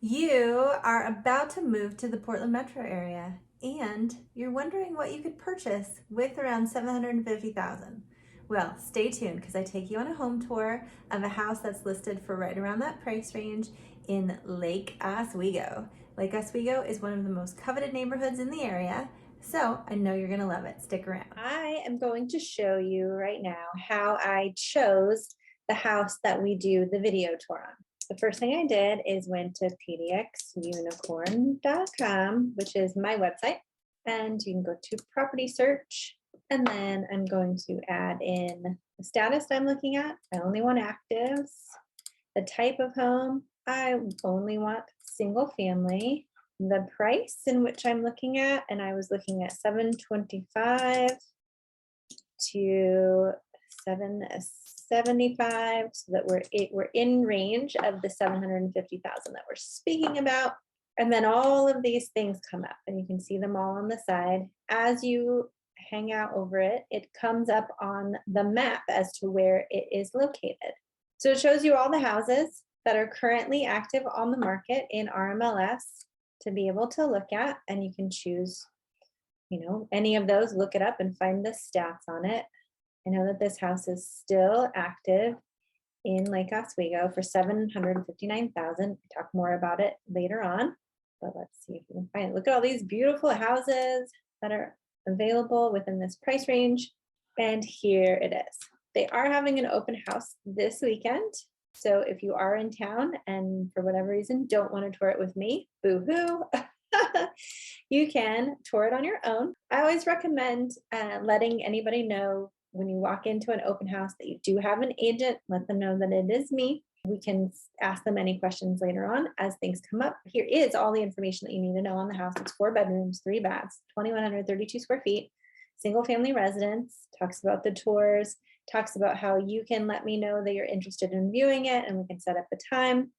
You are about to move to the Portland metro area and you're wondering what you could purchase with around $750,000. Well, stay tuned because I take you on a home tour of a house that's listed for right around that price range in Lake Oswego. Lake Oswego is one of the most coveted neighborhoods in the area, so I know you're gonna love it. Stick around. I am going to show you right now how I chose the house that we do the video tour on. The first thing I did is went to pdxunicorn.com, which is my website, and you can go to property search, and then I'm going to add in the status I'm looking at. I only want actives. The type of home, I only want single family. The price in which I'm looking at, and I was looking at $725 to $775, so that we're in range of the $750,000 that we're speaking about. And then all of these things come up, and you can see them all on the side. As you hang out over it, it comes up on the map as to where it is located. So it shows you all the houses that are currently active on the market in RMLS to be able to look at, and you can choose, any of those, look it up and find the stats on it. I know that this house is still active in Lake Oswego for $759,000. We'll talk more about it later on, but let's see if we can find it. Look at all these beautiful houses that are available within this price range. And here it is. They are having an open house this weekend. So if you are in town and for whatever reason don't want to tour it with me, boo-hoo, you can tour it on your own. I always recommend letting anybody know when you walk into an open house that you do have an agent. Let them know that it is me. We can ask them any questions later on as things come up. Here is all the information that you need to know on the house. It's 4 bedrooms, 3 baths, 2,132 square feet, single family residence, talks about the tours, talks about how you can let me know that you're interested in viewing it and we can set up a time.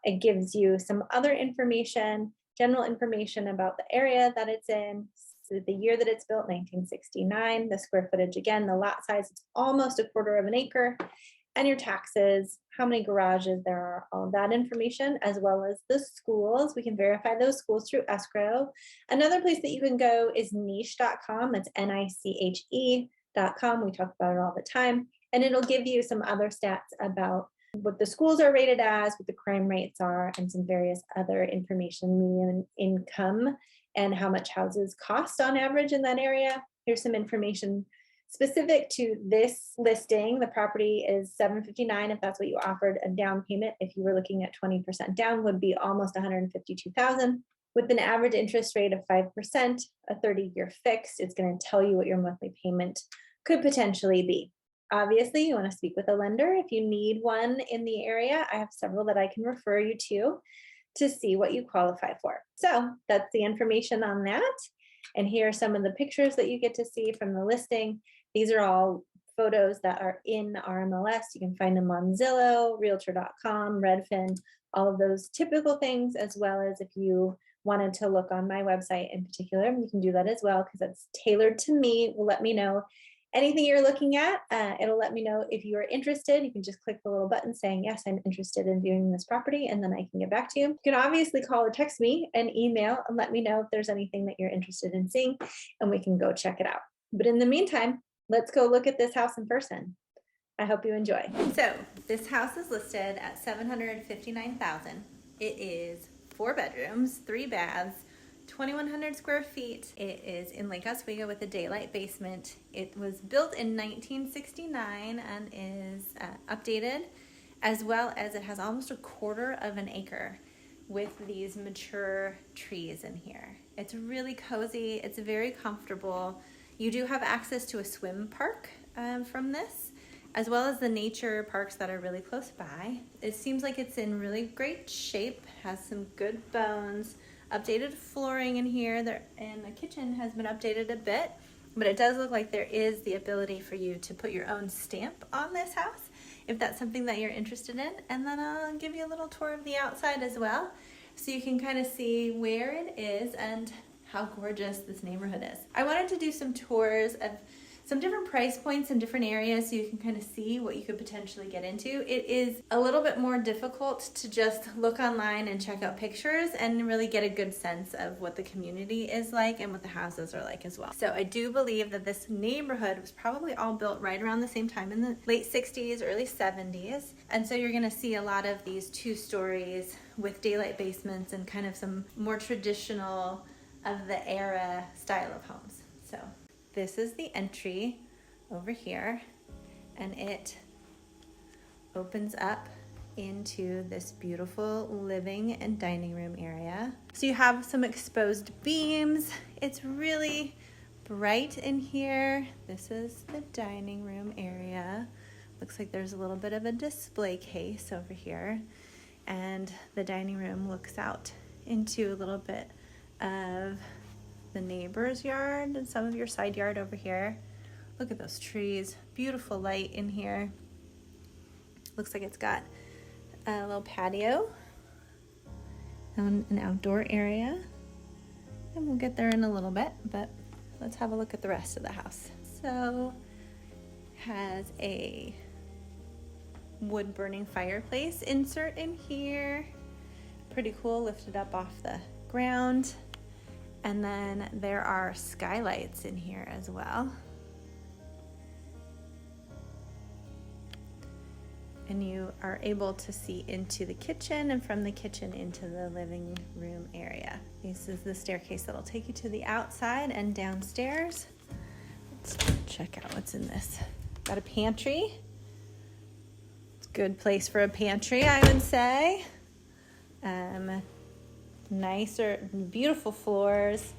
It gives you some other information, general information about the area that it's in, so the year that it's built, 1969, the square footage, again, the lot size, it's almost a quarter of an acre, and your taxes, how many garages there are, all of that information, as well as the schools. We can verify those schools through escrow. Another place that you can go is niche.com. That's niche.com. We talk about it all the time, and it'll give you some other stats about what the schools are rated as, what the crime rates are, and some various other information, median income, and how much houses cost on average in that area. Here's some information specific to this listing. The property is $759,000 if that's what you offered. A down payment, if you were looking at 20% down, would be almost $152,000 with an average interest rate of 5%, a 30-year fixed. It's going to tell you what your monthly payment could potentially be. Obviously, you want to speak with a lender if you need one in the area. I have several that I can refer you to see what you qualify for. So that's the information on that. And here are some of the pictures that you get to see from the listing. These are all photos that are in RMLS. You can find them on Zillow, Realtor.com, Redfin, all of those typical things, as well as if you wanted to look on my website in particular, you can do that as well because it's tailored to me. It will let me know anything you're looking at. It'll let me know if you are interested. You can just click the little button saying, yes, I'm interested in viewing this property, and then I can get back to you. You can obviously call or text me and email and let me know if there's anything that you're interested in seeing, and we can go check it out. But in the meantime, let's go look at this house in person. I hope you enjoy. So this house is listed at $759,000. It is 4 bedrooms, 3 baths, 2,100 square feet. It is in Lake Oswego with a daylight basement. It was built in 1969 and is updated, as well as it has almost a quarter of an acre with these mature trees in here. It's really cozy. It's very comfortable. You do have access to a swim park from this, as well as the nature parks that are really close by. It seems like it's in really great shape, has some good bones, updated flooring in here, and the kitchen has been updated a bit, but it does look like there is the ability for you to put your own stamp on this house if that's something that you're interested in. And then I'll give you a little tour of the outside as well, so you can kind of see where it is and how gorgeous this neighborhood is. I wanted to do some tours of some different price points in different areas so you can kind of see what you could potentially get into. It is a little bit more difficult to just look online and check out pictures and really get a good sense of what the community is like and what the houses are like as well. So I do believe that this neighborhood was probably all built right around the same time in the late 60s, early 70s. And so you're gonna see a lot of these 2 stories with daylight basements and kind of some more traditional of the era style of homes. So this is the entry over here, and it opens up into this beautiful living and dining room area. So you have some exposed beams. It's really bright in here. This is the dining room area. Looks like there's a little bit of a display case over here, and the dining room looks out into a little bit of the neighbor's yard and some of your side yard over here. Look at those trees, beautiful light in here. Looks like it's got a little patio and an outdoor area, and we'll get there in a little bit, but let's have a look at the rest of the house. So has a wood burning fireplace insert in here, pretty cool, lifted up off the ground. And then there are skylights in here as well. And you are able to see into the kitchen, and from the kitchen into the living room area. This is the staircase that'll take you to the outside and downstairs. Let's check out what's in this. Got a pantry. It's a good place for a pantry, I would say. Nicer, beautiful floors,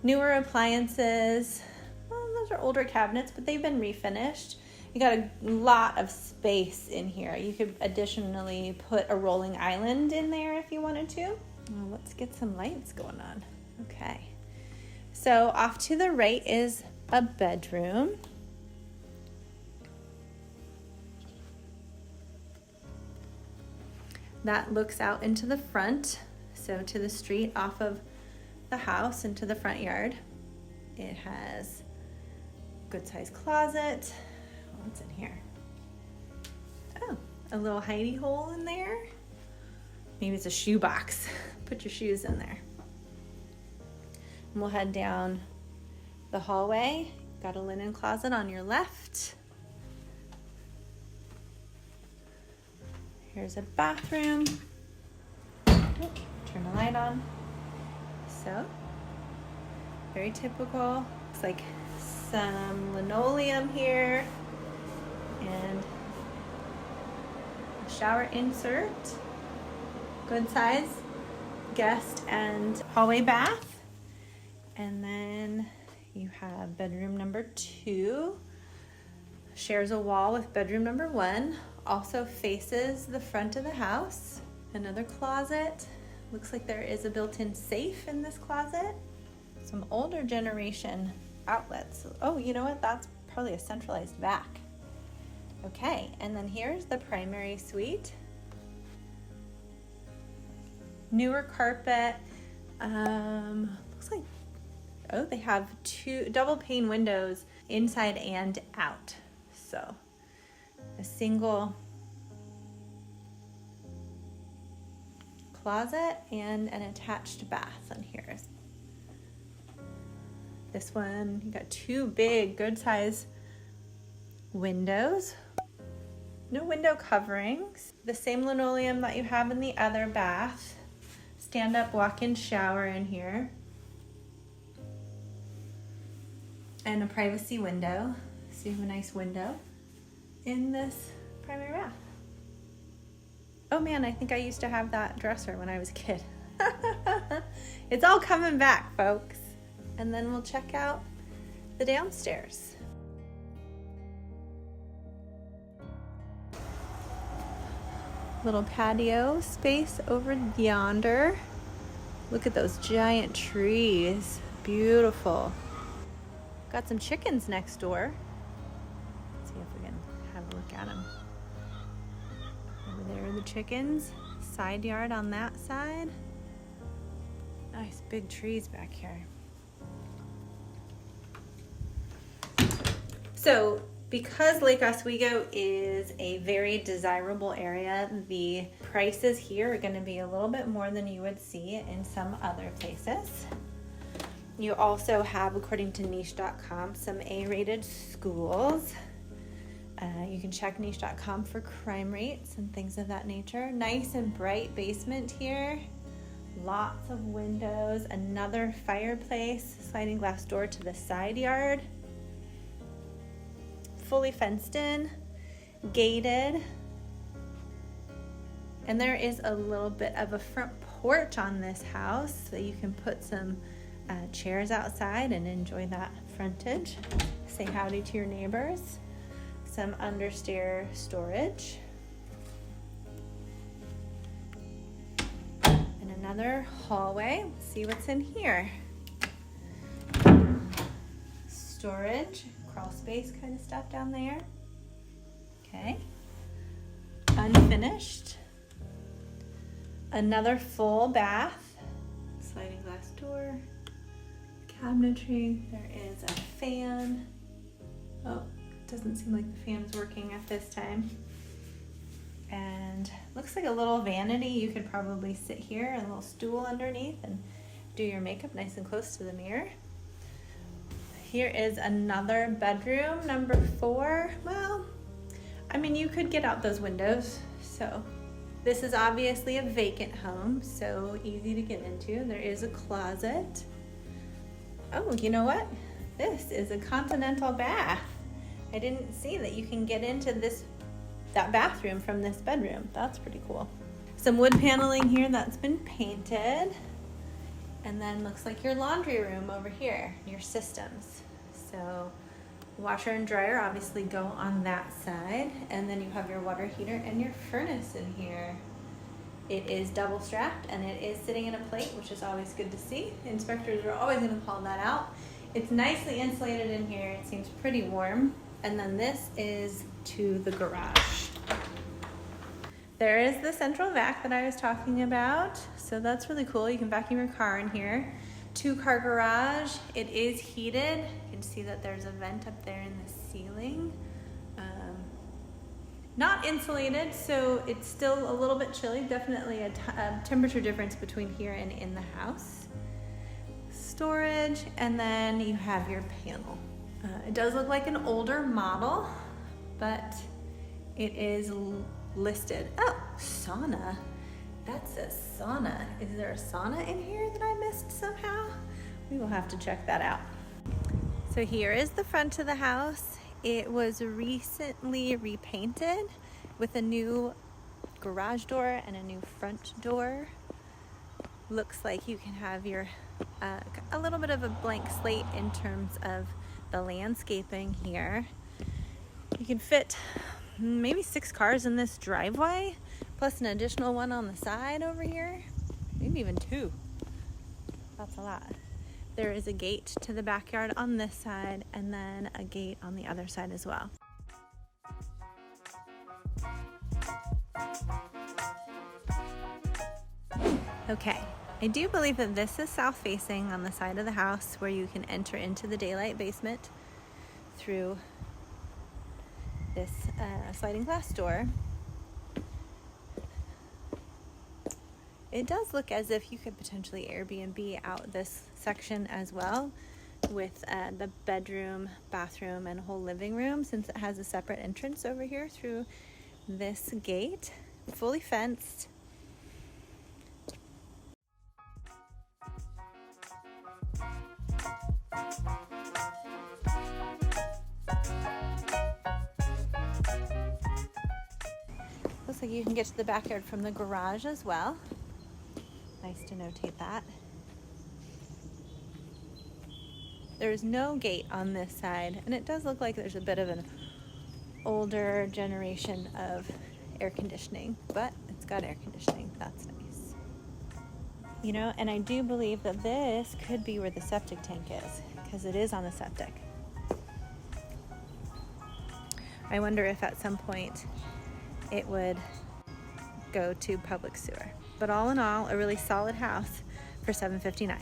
newer appliances. Well, those are older cabinets, but they've been refinished. You got a lot of space in here. You could additionally put a rolling island in there if you wanted to. Well, let's get some lights going on. Okay. So off to the right is a bedroom. That looks out into the front. So to the street off of the house into the front yard. It has a good sized closet. What's in here? Oh, a little hidey hole in there. Maybe it's a shoe box. Put your shoes in there. And we'll head down the hallway. Got a linen closet on your left. Here's a bathroom. Turn the light on. So, very typical. Looks like some linoleum here and a shower insert. Good size guest and hallway bath. And then you have bedroom number 2. Shares a wall with bedroom number 1. Also faces the front of the house. Another closet. Looks like there is a built-in safe in this closet. Some older generation outlets. Oh, you know what? That's probably a centralized vac. Okay, and then here's the primary suite. Newer carpet. Looks like, oh, they have 2 double pane windows inside and out. So a single closet and an attached bath on here. This one, you got 2 big, good size windows. No window coverings. The same linoleum that you have in the other bath. Stand-up walk-in shower in here. And a privacy window. So you have a nice window in this primary bath. Oh man, I think I used to have that dresser when I was a kid. It's all coming back, folks. And then we'll check out the downstairs. Little patio space over yonder. Look at those giant trees. Beautiful. Got some chickens next door. Let's see if we can have a look at them. Over there are the chickens. Side yard on that side. Nice big trees back here. So because Lake Oswego is a very desirable area, the prices here are going to be a little bit more than you would see in some other places. You also have, according to niche.com, some A-rated schools. You can check niche.com for crime rates and things of that nature. Nice and bright basement here. Lots of windows, another fireplace, sliding glass door to the side yard. Fully fenced in, gated. And there is a little bit of a front porch on this house, so you can put some chairs outside and enjoy that frontage. Say howdy to your neighbors. Some understair storage. And another hallway. Let's see what's in here. Storage, crawl space kind of stuff down there. Okay. Unfinished. Another full bath. Sliding glass door. Cabinetry. There is a fan. Oh, doesn't seem like the fan's working at this time. And looks like a little vanity. You could probably sit here and a little stool underneath and do your makeup nice and close to the mirror. Here is another bedroom, number 4. Well, I mean, you could get out those windows. So this is obviously a vacant home, so easy to get into. There is a closet. Oh, you know what? This is a continental bath. I didn't see that you can get into that bathroom from this bedroom. That's pretty cool. Some wood paneling here that's been painted. And then looks like your laundry room over here, your systems. So washer and dryer obviously go on that side. And then you have your water heater and your furnace in here. It is double strapped and it is sitting in a plate, which is always good to see. Inspectors are always gonna call that out. It's nicely insulated in here. It seems pretty warm. And then this is to the garage. There is the central vac that I was talking about. So that's really cool. You can vacuum your car in here. 2-car garage. It is heated. You can see that there's a vent up there in the ceiling. Not insulated, so it's still a little bit chilly. Definitely a temperature difference between here and in the house. Storage, and then you have your panel. It does look like an older model, but it is listed. Oh, sauna. That's a sauna. Is there a sauna in here that I missed somehow? We will have to check that out. So here is the front of the house. It was recently repainted with a new garage door and a new front door. Looks like you can have your a little bit of a blank slate in terms of the landscaping here. You can fit maybe 6 cars in this driveway, plus an additional one on the side over here, maybe even 2. That's a lot. There is a gate to the backyard on this side and then a gate on the other side as well. Okay, I do believe that this is south facing on the side of the house where you can enter into the daylight basement through this sliding glass door. It does look as if you could potentially Airbnb out this section as well with the bedroom, bathroom, and whole living room, since it has a separate entrance over here through this gate, fully fenced. Looks like you can get to the backyard from the garage as well. Nice to notate that. There is no gate on this side, and it does look like there's a bit of an older generation of air conditioning, but it's got air conditioning. That's nice. You know, and I do believe that this could be where the septic tank is, because it is on the septic. I wonder if at some point it would go to public sewer. But all in all, a really solid house for $759.